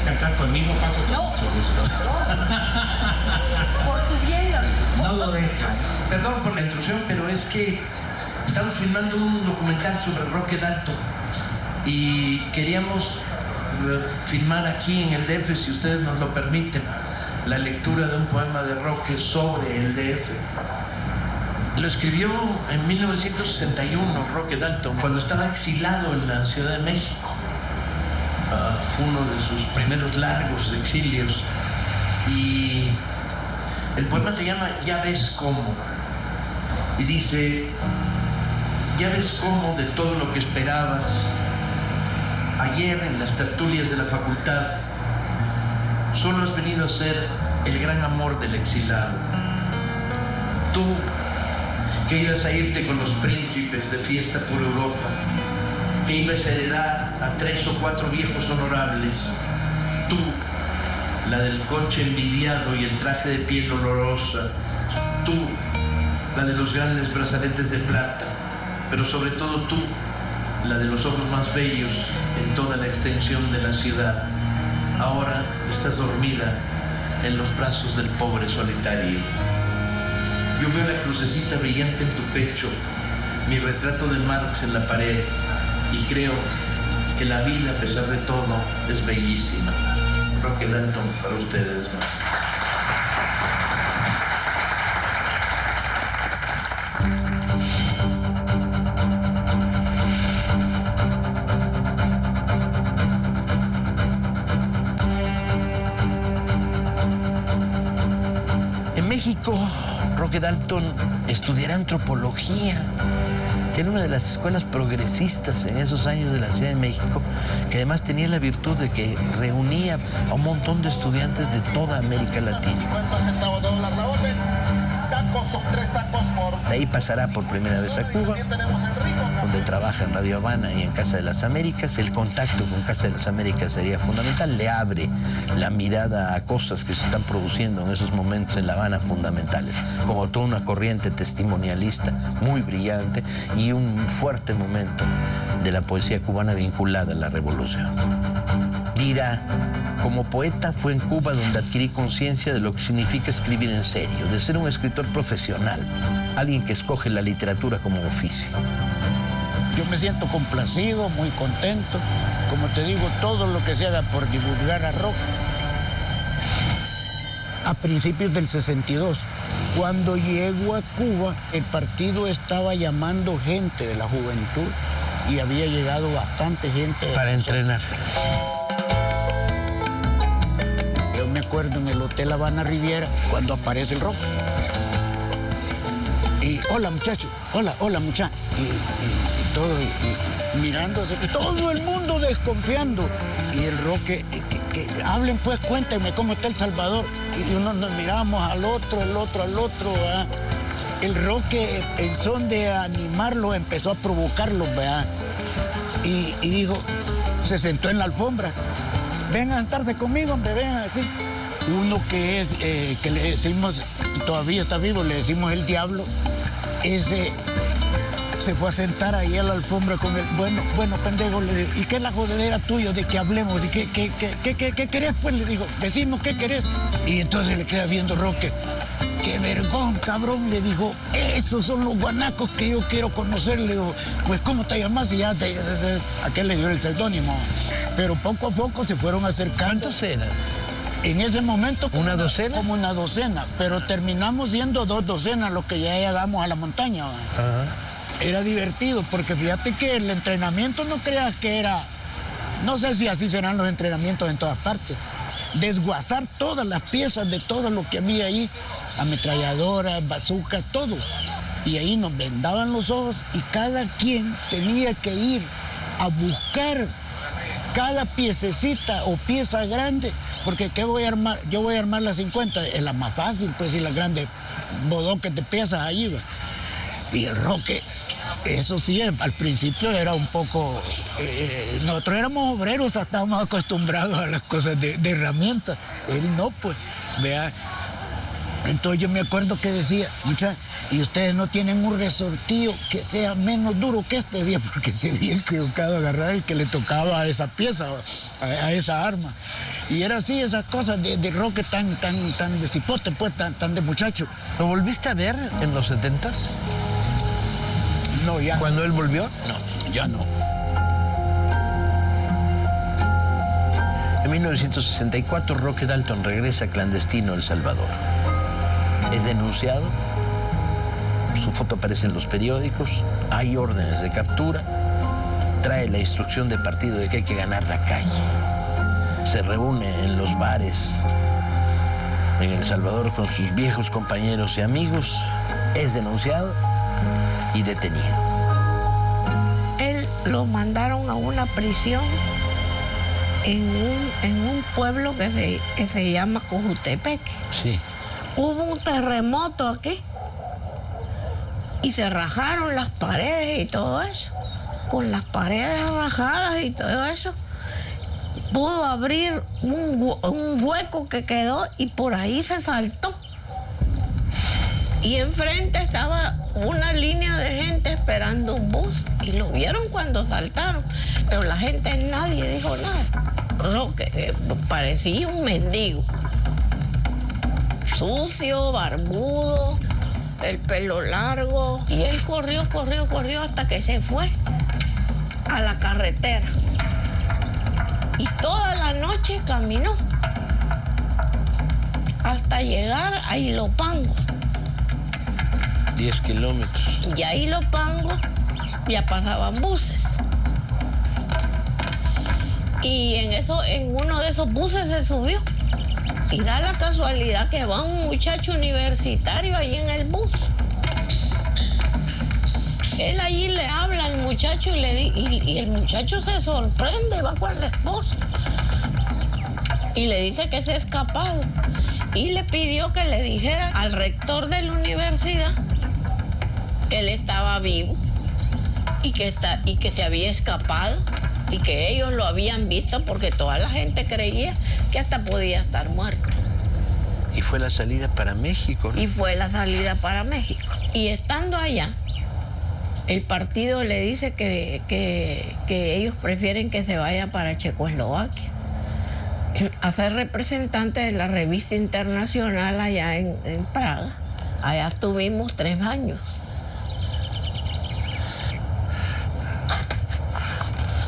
¿Quieres cantar conmigo, Paco? No. Mucho gusto. Por tu bien, David. No lo deja. Perdón por la intrusión, pero es que estamos filmando un documental sobre Roque Dalton y queríamos filmar aquí en el DF, si ustedes nos lo permiten, la lectura de un poema de Roque sobre el DF. Lo escribió en 1961 Roque Dalton, cuando estaba exilado en la Ciudad de México. Fue uno de sus primeros largos exilios. Y el poema se llama Ya ves cómo. Y dice: ya ves cómo de todo lo que esperabas, ayer en las tertulias de la facultad, solo has venido a ser el gran amor del exilado. Tú, que ibas a irte con los príncipes de fiesta por Europa, que ibas a heredar a 3 o 4 viejos honorables. Tú, la del coche envidiado y el traje de piel olorosa. Tú, la de los grandes brazaletes de plata. Pero sobre todo tú, la de los ojos más bellos en toda la extensión de la ciudad. Ahora estás dormida en los brazos del pobre solitario. Yo veo la crucecita brillante en tu pecho, mi retrato de Marx en la pared, y creo que la vida, a pesar de todo, es bellísima. Roque Dalton, para ustedes. En México, Roque Dalton estudiará antropología, que era una de las escuelas progresistas en esos años de la Ciudad de México, que además tenía la virtud de que reunía a un montón de estudiantes de toda América Latina. 50 centavos de dólar la orden. Tacos son 3 tacos por... De ahí pasará por primera vez a Cuba, donde trabaja en Radio Habana y en Casa de las Américas. El contacto con Casa de las Américas sería fundamental. Le abre la mirada a cosas que se están produciendo en esos momentos en La Habana fundamentales, como toda una corriente testimonialista muy brillante y un fuerte momento de la poesía cubana vinculada a la revolución. Dirá: como poeta fue en Cuba donde adquirí conciencia de lo que significa escribir en serio, de ser un escritor profesional, alguien que escoge la literatura como oficio. Yo me siento complacido, muy contento. Como te digo, todo lo que se haga por divulgar a Roque. A principios del 62, cuando llego a Cuba, el partido estaba llamando gente de la juventud y había llegado bastante gente. Para entrenar. Yo me acuerdo en el Hotel Habana Riviera cuando aparece el Roque. Y hola muchachos, hola muchachos. Y todo, y mirándose, y todo el mundo desconfiando. Y el Roque, que hablen pues, cuéntenme cómo está El Salvador. Y uno nos mirábamos al otro, ¿verdad? El Roque, en son de animarlo, empezó a provocarlo, ¿verdad? Y dijo, se sentó en la alfombra. Vengan a sentarse conmigo, hombre, vengan así. Uno que es, que le decimos, todavía está vivo, le decimos el Diablo, ese se fue a sentar ahí a la alfombra con él. Bueno, pendejo, le digo, ¿y qué es la jodedera tuya de que hablemos? ¿Y qué querés? Pues le digo, decimos, ¿qué querés? Y entonces le queda viendo Roque. ¡Qué vergón, cabrón! Le dijo, esos son los guanacos que yo quiero conocer. Le digo, pues, ¿cómo te llamas? Y ya aquel le dio el seudónimo. Pero poco a poco se fueron acercando. ¿Cuántos eran? En ese momento... ¿Una docena? Como una docena, pero terminamos siendo 2 docenas los que ya llegamos a la montaña. Ajá. Era divertido, porque fíjate que el entrenamiento no creas que era... No sé si así serán los entrenamientos en todas partes. Desguazar todas las piezas de todo lo que había ahí, ametralladoras, bazucas, todo. Y ahí nos vendaban los ojos y cada quien tenía que ir a buscar cada piececita o pieza grande, porque ¿qué voy a armar? Yo voy a armar las 50, es la más fácil, pues, y las grandes bodoques de piezas ahí, va. Y el Roque, eso sí, al principio era un poco... nosotros éramos obreros, estábamos acostumbrados a las cosas de herramientas. Él no, pues, vea. Entonces yo me acuerdo que decía, muchachos, y ustedes no tienen un resortillo que sea menos duro que este día, porque se había equivocado a agarrar el que le tocaba a esa pieza, a esa arma. Y era así, esas cosas de Roque tan de cipote, pues, tan de muchacho. ¿Lo volviste a ver en los 70s? No, ya. ¿Cuando él volvió? No, ya no. En 1964, Roque Dalton regresa clandestino a El Salvador. Es denunciado, su foto aparece en los periódicos, hay órdenes de captura, trae la instrucción de partido de que hay que ganar la calle. Se reúne en los bares en El Salvador con sus viejos compañeros y amigos, es denunciado y detenido. Él lo mandaron a una prisión en un pueblo que se llama Cojutepec. Sí. Hubo un terremoto aquí y se rajaron las paredes y todo eso. Con las paredes rajadas y todo eso, pudo abrir un hueco que quedó y por ahí se saltó. Y enfrente estaba una línea de gente esperando un bus y lo vieron cuando saltaron, pero la gente, nadie dijo nada. Roque parecía un mendigo, sucio, barbudo, el pelo largo, y él corrió hasta que se fue a la carretera y toda la noche caminó hasta llegar a Ilopango. 10 kilómetros. Y a Ilopango ya pasaban buses. Y en uno de esos buses se subió. Y da la casualidad que va un muchacho universitario ahí en el bus. Él allí le habla al muchacho y el muchacho se sorprende, va con la esposa. Y le dice que se ha escapado. Y le pidió que le dijera al rector de la universidad que él estaba vivo y que se había escapado y que ellos lo habían visto porque toda la gente creía que hasta podía estar muerto. Y fue la salida para México, ¿no? Y fue la salida para México. Y estando allá, el partido le dice que ellos prefieren que se vaya para Checoslovaquia a ser representante de la revista internacional allá en Praga. Allá estuvimos 3 años.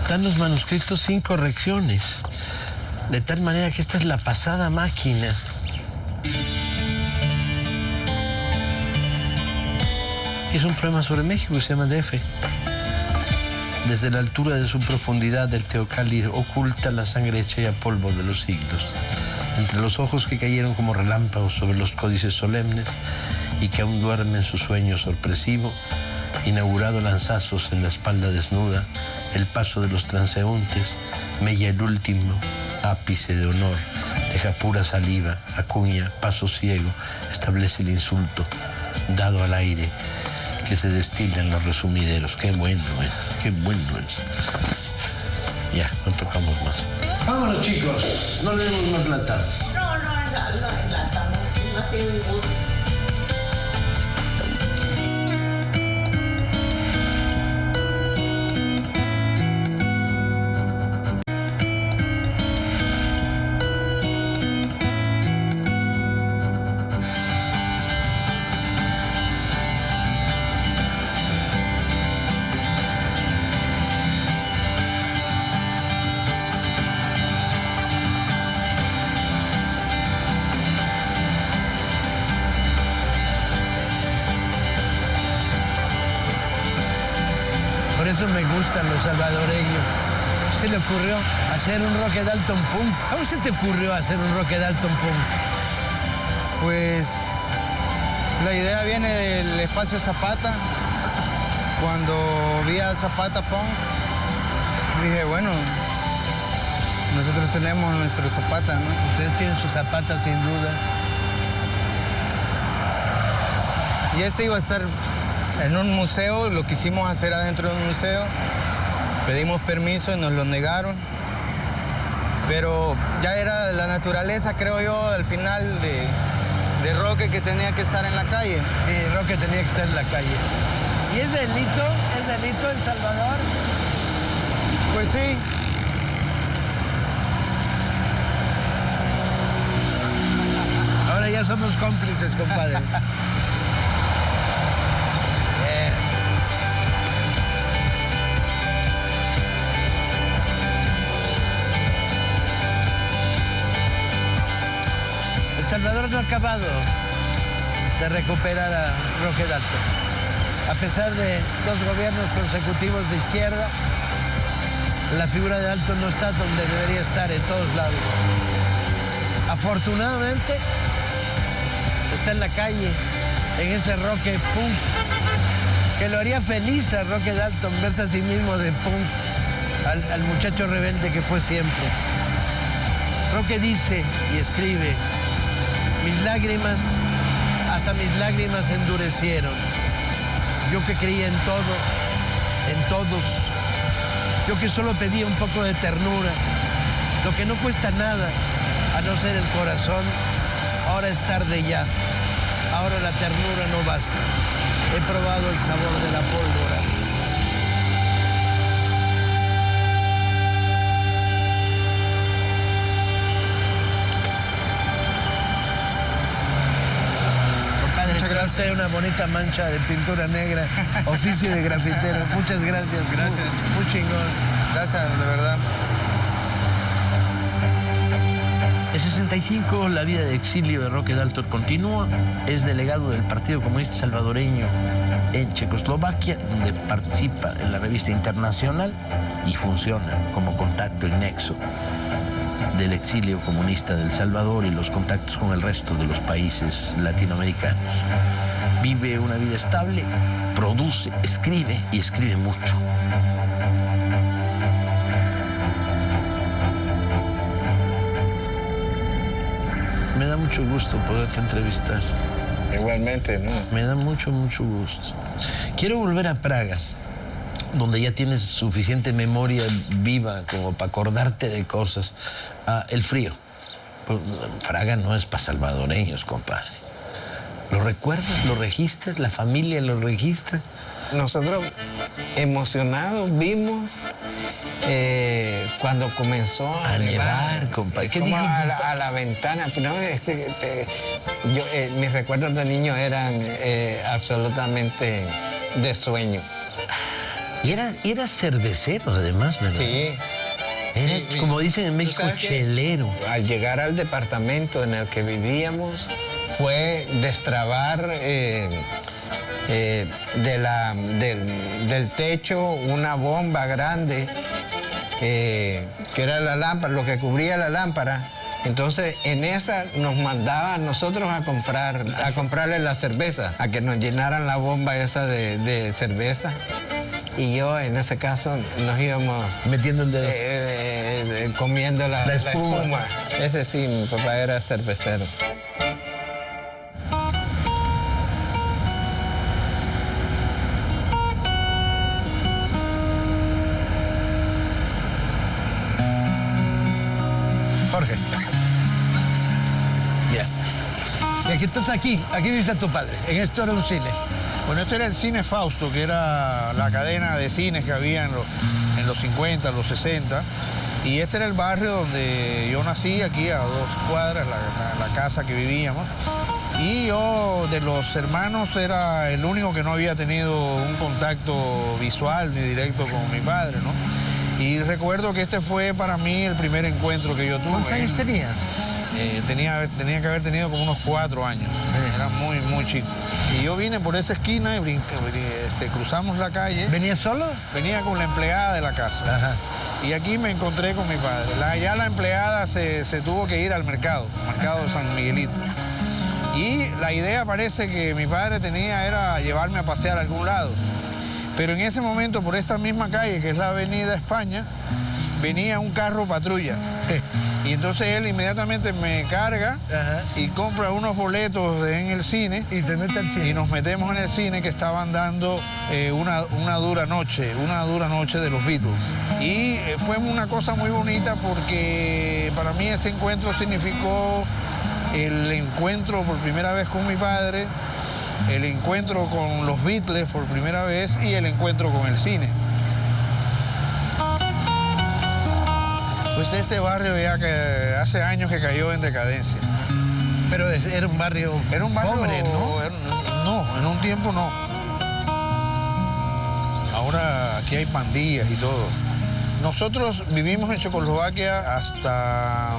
Están los manuscritos sin correcciones, de tal manera que esta es la pasada máquina. Es un poema sobre México que se llama DF. Desde la altura de su profundidad, el Teocalli oculta la sangre hecha ya polvo de los siglos. Entre los ojos que cayeron como relámpagos sobre los códices solemnes y que aún duermen su sueño sorpresivo, inaugurado lanzazos en la espalda desnuda, el paso de los transeúntes, mella el último ápice de honor, deja pura saliva, acuña, paso ciego, establece el insulto, dado al aire, que se destila en los resumideros. Qué bueno es, qué bueno es. Ya, no tocamos más. Vámonos, chicos, no le demos más lata. No enlatamos, no ha sido un gusto. Por eso me gustan los salvadoreños. Se le ocurrió hacer un Roque Dalton Punk. ¿Cómo se te ocurrió hacer un Roque Dalton Punk? Pues la idea viene del espacio Zapata. Cuando vi a Zapata Punk, dije, bueno, nosotros tenemos nuestro Zapata, ¿no? Ustedes tienen sus zapatas sin duda. Y este iba a estar en un museo, lo quisimos hacer adentro de un museo. Pedimos permiso y nos lo negaron. Pero ya era la naturaleza, creo yo, al final de Roque, que tenía que estar en la calle. Sí, Roque tenía que estar en la calle. ¿Y es delito? ¿Es delito El Salvador? Pues sí. somos cómplices, compadre. El Salvador no ha acabado de recuperar a Roque Dalton. A pesar de 2 gobiernos consecutivos de izquierda, la figura de Dalton no está donde debería estar en todos lados. Afortunadamente, está en la calle, en ese roque punk, que lo haría feliz a Roque Dalton verse a sí mismo de punk, al muchacho rebelde que fue siempre. Roque dice y escribe: mis lágrimas, hasta mis lágrimas se endurecieron. Yo que creía en todo, en todos. Yo que solo pedía un poco de ternura, lo que no cuesta nada, a no ser el corazón. Ahora es tarde ya. Ahora la ternura no basta. He probado el sabor de la pólvora. Muchas gracias. Usted una bonita mancha de pintura negra, oficio de grafitero. Muchas gracias. Gracias. Muy chingón. Gracias, de verdad. En 65, la vida de exilio de Roque Dalton continúa. Es delegado del Partido Comunista Salvadoreño en Checoslovaquia, donde participa en la revista Internacional y funciona como contacto y nexo del exilio comunista del Salvador y los contactos con el resto de los países latinoamericanos. Vive una vida estable, produce, escribe y escribe mucho. Me da mucho gusto poderte entrevistar. Igualmente, ¿no? Me da mucho gusto. Quiero volver a Praga, donde ya tienes suficiente memoria viva como para acordarte de cosas. El frío. Praga no es para salvadoreños, compadre. ¿Lo recuerdas? ¿Lo registras? ¿La familia lo registra? Nosotros emocionados vimos cuando comenzó a nevar, compadre. ¿Qué dijo? A la ventana. No, mis recuerdos de niño eran absolutamente de sueño. Y era cervecero, además, ¿verdad? Sí. Era, como dicen en México, chelero. Al llegar al departamento en el que vivíamos, fue destrabar del techo una bomba grande, que era la lámpara, lo que cubría la lámpara. Entonces, en esa nos mandaba a nosotros a comprarle la cerveza, a que nos llenaran la bomba esa de cerveza. Y yo, en ese caso, nos íbamos metiendo el dedo, comiendo la espuma. Ese sí, mi papá era cervecero. Jorge. Bien. Y aquí estás aquí viste a tu padre. En esto era un cine. Bueno, esto era el Cine Fausto, que era la cadena de cines que había en los 50, los 60. Y este era el barrio donde yo nací, aquí a 2 cuadras, la casa que vivíamos. Y yo, de los hermanos, era el único que no había tenido un contacto visual ni directo con mi padre, ¿no? Y recuerdo que este fue para mí el primer encuentro que yo tuve. ¿Cuántos años tenías? Tenía que haber tenido como unos 4 años. Sí. Era muy chico. Y yo vine por esa esquina y cruzamos la calle. ¿Venía solo? Venía con la empleada de la casa. Ajá. Y aquí me encontré con mi padre. Ya la empleada se tuvo que ir al mercado de San Miguelito. Y la idea parece que mi padre tenía era llevarme a pasear a algún lado. Pero en ese momento, por esta misma calle, que es la Avenida España, venía un carro patrulla. Y entonces él inmediatamente me carga. Ajá. Y compra unos boletos en el cine. Y te mete al cine. Y nos metemos en el cine, que estaban dando una dura noche de los Beatles. Y fue una cosa muy bonita porque para mí ese encuentro significó el encuentro por primera vez con mi padre, el encuentro con los Beatles por primera vez y el encuentro con el cine. Pues este barrio ya que hace años que cayó en decadencia. Pero era un barrio pobre, ¿no? No, en un tiempo no. Ahora aquí hay pandillas y todo. Nosotros vivimos en Checoslovaquia hasta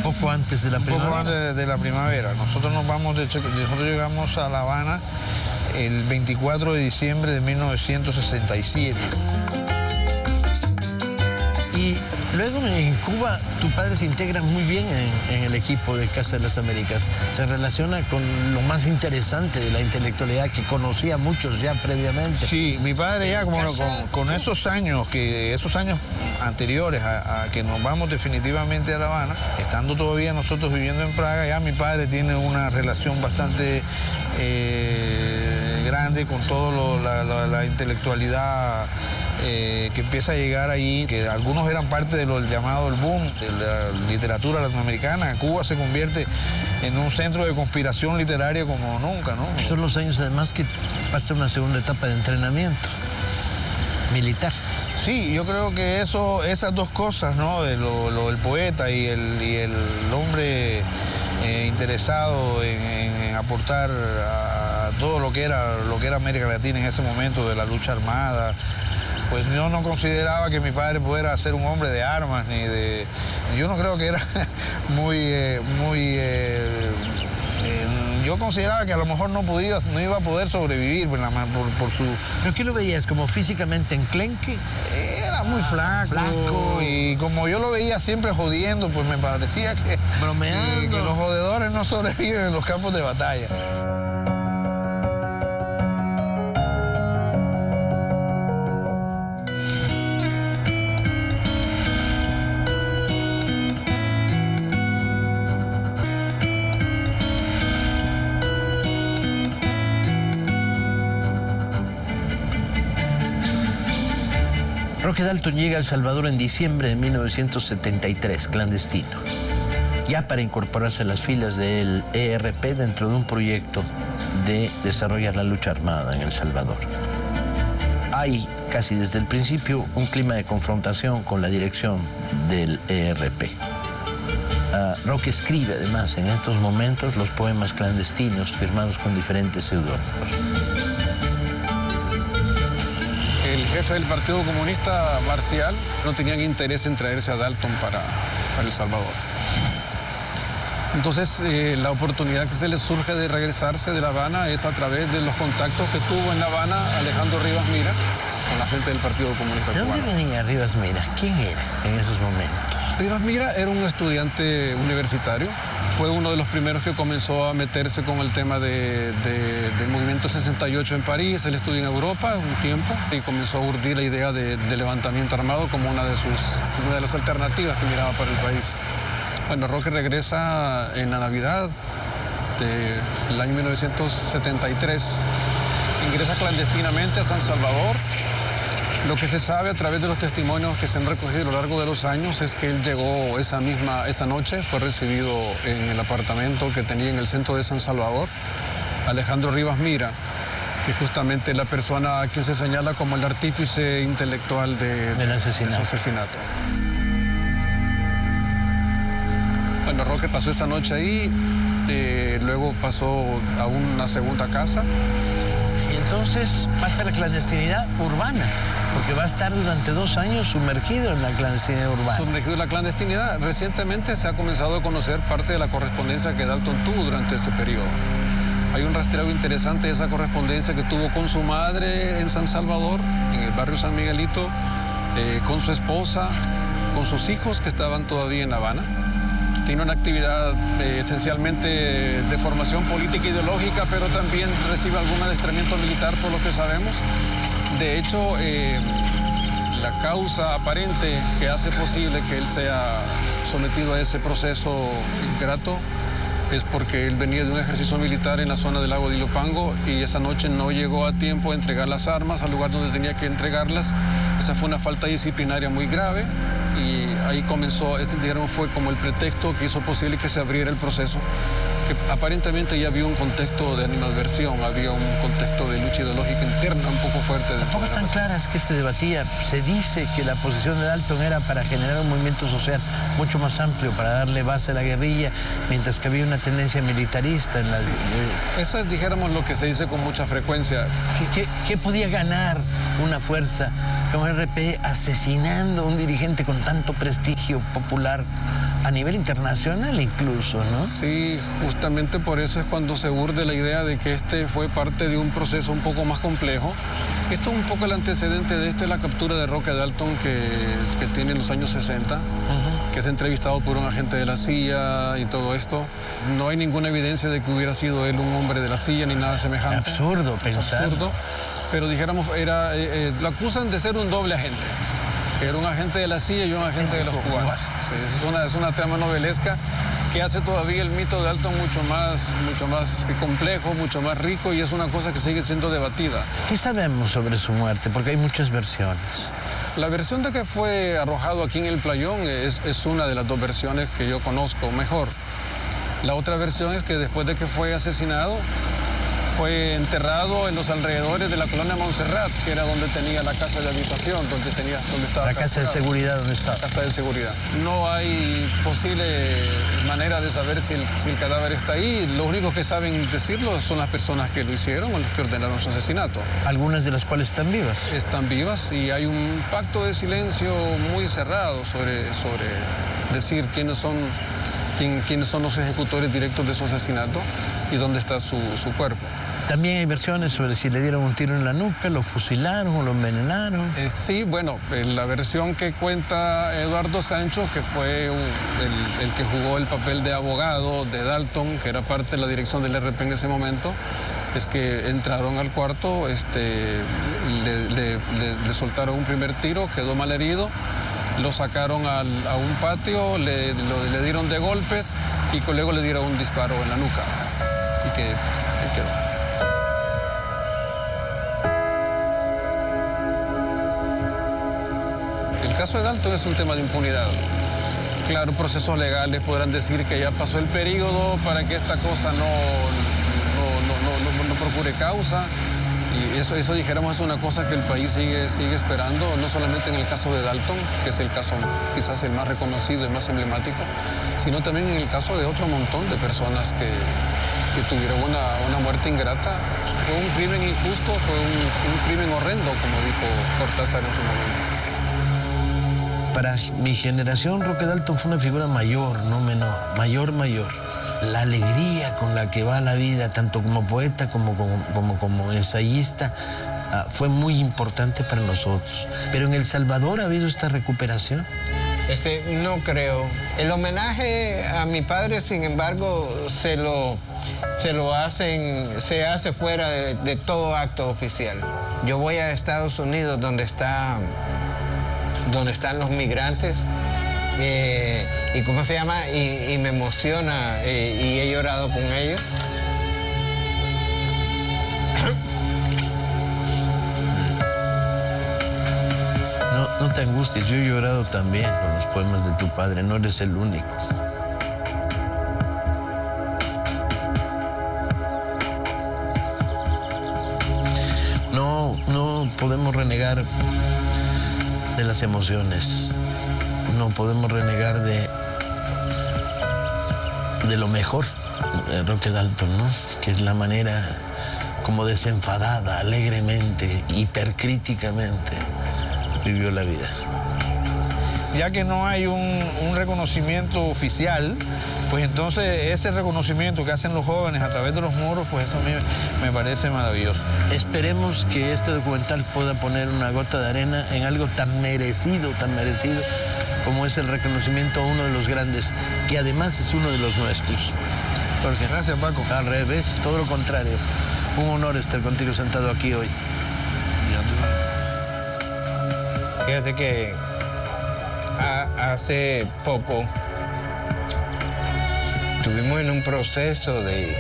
poco antes de la primavera. Poco antes de la primavera. Nosotros llegamos a La Habana el 24 de diciembre de 1967. Y luego en Cuba tu padre se integra muy bien en el equipo de Casa de las Américas. Se relaciona con lo más interesante de la intelectualidad que conocía a muchos ya previamente. Sí, mi padre ya con esos años anteriores a que nos vamos definitivamente a La Habana, estando todavía nosotros viviendo en Praga, ya mi padre tiene una relación bastante grande con toda la intelectualidad que empieza a llegar ahí, que algunos eran parte de lo llamado el boom de la literatura latinoamericana. Cuba se convierte en un centro de conspiración literaria como nunca, ¿no? Son los años además que pasa una segunda etapa de entrenamiento militar. Sí, yo creo que esas dos cosas, ¿no? Lo del poeta y el hombre interesado en aportar a todo lo que era América Latina en ese momento de la lucha armada, pues yo no consideraba que mi padre pudiera ser un hombre de armas ni de... Yo no creo que era yo consideraba que a lo mejor no iba a poder sobrevivir por su... ¿Pero qué lo veías? ¿Como físicamente enclenque? Era muy flaco. Y como yo lo veía siempre jodiendo, pues me parecía que... Bromeando. Que los jodedores no sobreviven en los campos de batalla. Roque Dalton llega a El Salvador en diciembre de 1973, clandestino, ya para incorporarse a las filas del ERP dentro de un proyecto de desarrollar la lucha armada en El Salvador. Hay casi desde el principio un clima de confrontación con la dirección del ERP. Roque escribe además en estos momentos los poemas clandestinos firmados con diferentes seudónimos. El jefe del Partido Comunista, Marcial, no tenían interés en traerse a Dalton para El Salvador. Entonces, la oportunidad que se le surge de regresarse de La Habana es a través de los contactos que tuvo en La Habana Alejandro Rivas Mira con la gente del Partido Comunista Cubano. ¿De dónde venía Rivas Mira? ¿Quién era en esos momentos? Rivas Mira era un estudiante universitario. Fue uno de los primeros que comenzó a meterse con el tema del movimiento 68 en París. Él estudió en Europa un tiempo y comenzó a urdir la idea de levantamiento armado como una de las alternativas que miraba para el país. Bueno, Roque regresa en la Navidad del año 1973. Ingresa clandestinamente a San Salvador. Lo que se sabe a través de los testimonios que se han recogido a lo largo de los años es que él llegó esa noche, fue recibido en el apartamento que tenía en el centro de San Salvador, Alejandro Rivas Mira, que es justamente la persona a quien se señala como el artífice intelectual del asesinato. Bueno, Roque pasó esa noche ahí, luego pasó a una segunda casa. Y entonces pasa a la clandestinidad urbana, porque va a estar durante 2 años sumergido en la clandestinidad urbana. Sumergido en la clandestinidad. Recientemente se ha comenzado a conocer parte de la correspondencia que Dalton tuvo durante ese periodo. Hay un rastreo interesante de esa correspondencia que tuvo con su madre en San Salvador, en el barrio San Miguelito, con su esposa, con sus hijos que estaban todavía en La Habana. Tiene una actividad esencialmente de formación política e ideológica, pero también recibe algún adiestramiento militar, por lo que sabemos. De hecho, la causa aparente que hace posible que él sea sometido a ese proceso ingrato es porque él venía de un ejercicio militar en la zona del lago de Ilopango y esa noche no llegó a tiempo a entregar las armas al lugar donde tenía que entregarlas. Esa fue una falta disciplinaria muy grave y ahí comenzó, fue como el pretexto que hizo posible que se abriera el proceso que aparentemente ya había un contexto de animadversión, había un contexto de lucha ideológica interna un poco fuerte. Tampoco están claras que se debatía. Se dice que la posición de Dalton era para generar un movimiento social mucho más amplio, para darle base a la guerrilla, mientras que había una tendencia militarista en la... Sí. Eso es, dijéramos, lo que se dice con mucha frecuencia. ¿Qué podía ganar una fuerza como RP asesinando a un dirigente con tanto prestigio popular a nivel internacional incluso, ¿no? Sí, justamente por eso es cuando se urde la idea de que este fue parte de un proceso un poco más complejo. Esto, un poco el antecedente de esto es la captura de Roque Dalton que tiene en los años 60, que es entrevistado por un agente de la CIA y todo esto. No hay ninguna evidencia de que hubiera sido él un hombre de la CIA ni nada semejante. Absurdo pensar. Absurdo, pero dijéramos, lo acusan de ser un doble agente, que era un agente de la CIA y un agente de los cubanos. Sí, es una trama novelesca que hace todavía el mito de Dalton mucho más complejo, mucho más rico, y es una cosa que sigue siendo debatida. ¿Qué sabemos sobre su muerte? Porque hay muchas versiones. La versión de que fue arrojado aquí en el playón es una de las dos versiones que yo conozco mejor. La otra versión es que después de que fue asesinado, fue enterrado en los alrededores de la colonia Montserrat, que era donde tenía la casa de habitación, donde estaba la casa de seguridad, ¿dónde estaba? La casa de seguridad. No hay posible manera de saber si el cadáver está ahí. Los únicos que saben decirlo son las personas que lo hicieron o los que ordenaron su asesinato. Algunas de las cuales están vivas. Están vivas, y hay un pacto de silencio muy cerrado sobre decir quiénes son los ejecutores directos de su asesinato y dónde está su cuerpo. También hay versiones sobre si le dieron un tiro en la nuca, lo fusilaron o lo envenenaron. Sí, bueno, la versión que cuenta Eduardo Sancho, que fue el que jugó el papel de abogado de Dalton, que era parte de la dirección del RP en ese momento, es que entraron al cuarto, le soltaron un primer tiro, quedó malherido, lo sacaron a un patio, le dieron de golpes y luego le dieron un disparo en la nuca y que quedó. El caso de Dalton es un tema de impunidad. Claro, procesos legales podrán decir que ya pasó el periodo para que esta cosa no procure causa. Y eso dijéramos, es una cosa que el país sigue esperando, no solamente en el caso de Dalton, que es el caso quizás el más reconocido y más emblemático, sino también en el caso de otro montón de personas que tuvieron una muerte ingrata. Fue un crimen injusto, fue un crimen horrendo, como dijo Cortázar en su momento. Para mi generación, Roque Dalton fue una figura mayor, no menor, mayor. La alegría con la que va la vida, tanto como poeta como ensayista, fue muy importante para nosotros. Pero en El Salvador ha habido esta recuperación. No creo. El homenaje a mi padre, sin embargo, se hace fuera de todo acto oficial. Yo voy a Estados Unidos, donde están los migrantes, y ¿cómo se llama? Y me emociona, y he llorado con ellos. No te angusties, yo he llorado también con los poemas de tu padre, no eres el único. No podemos renegar de las emociones, no podemos renegar de lo mejor de Roque Dalton, ¿no? Que es la manera como desenfadada, alegremente, hipercríticamente vivió la vida. Ya que no hay un reconocimiento oficial, pues entonces ese reconocimiento que hacen los jóvenes a través de los muros, pues eso a mí me parece maravilloso. Esperemos que este documental pueda poner una gota de arena en algo tan merecido como es el reconocimiento a uno de los grandes, que además es uno de los nuestros. Jorge, gracias, Paco. Al revés, todo lo contrario. Un honor estar contigo sentado aquí hoy. Fíjate que hace poco estuvimos en un proceso de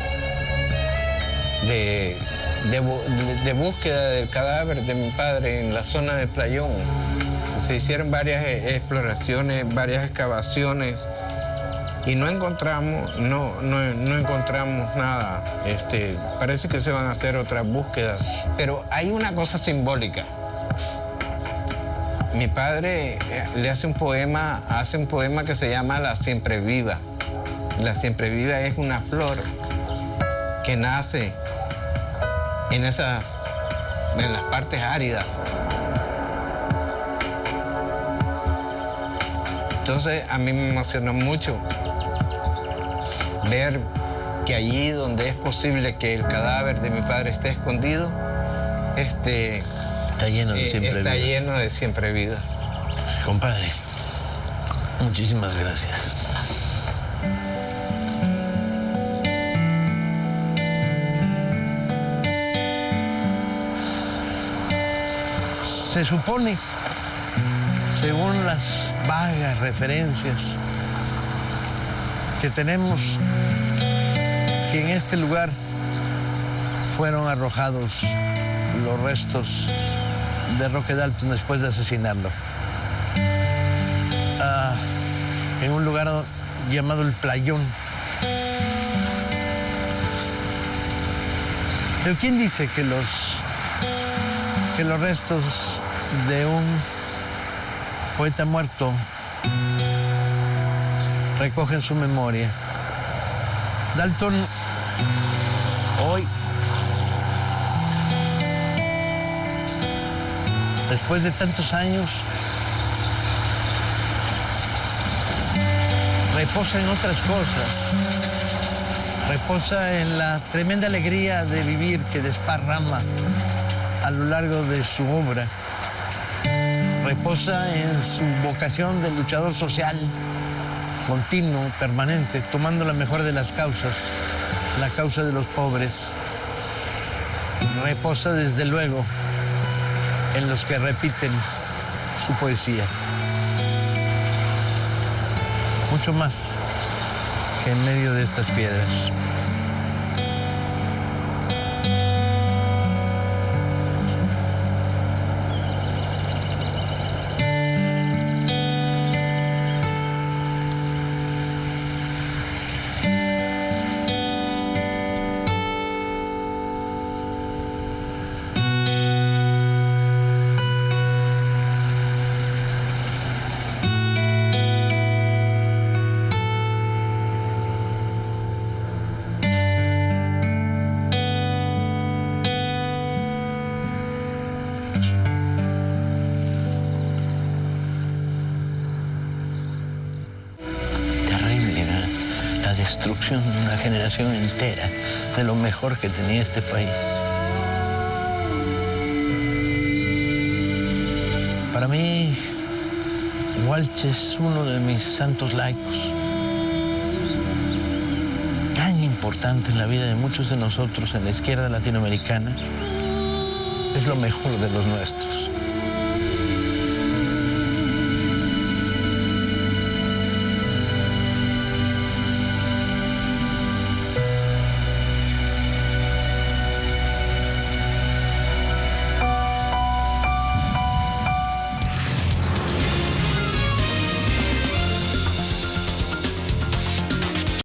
búsqueda del cadáver de mi padre en la zona del Playón. Se hicieron varias exploraciones, varias excavaciones, y no encontramos nada. Parece que se van a hacer otras búsquedas, pero hay una cosa simbólica. Mi padre le hace un poema que se llama La Siempre Viva. La Siempre Viva es una flor que nace en las partes áridas. Entonces a mí me emocionó mucho ver que allí donde es posible que el cadáver de mi padre esté escondido, está lleno de siempre está lleno de siempre vidas. Compadre, muchísimas gracias. Se supone, según las vagas referencias que tenemos, que en este lugar fueron arrojados los restos de Roque Dalton después de asesinarlo. En un lugar llamado El Playón. Pero ¿quién dice que los restos de un poeta muerto recogen su memoria? Dalton hoy, después de tantos años, reposa en otras cosas. Reposa en la tremenda alegría de vivir que desparrama a lo largo de su obra. Reposa en su vocación de luchador social, continuo, permanente, tomando la mejor de las causas, la causa de los pobres. Reposa, desde luego, en los que repiten su poesía. Mucho más que en medio de estas piedras. Destrucción de una generación entera de lo mejor que tenía este país. Para mí, Walsh es uno de mis santos laicos, tan importante en la vida de muchos de nosotros en la izquierda latinoamericana. Es lo mejor de los nuestros.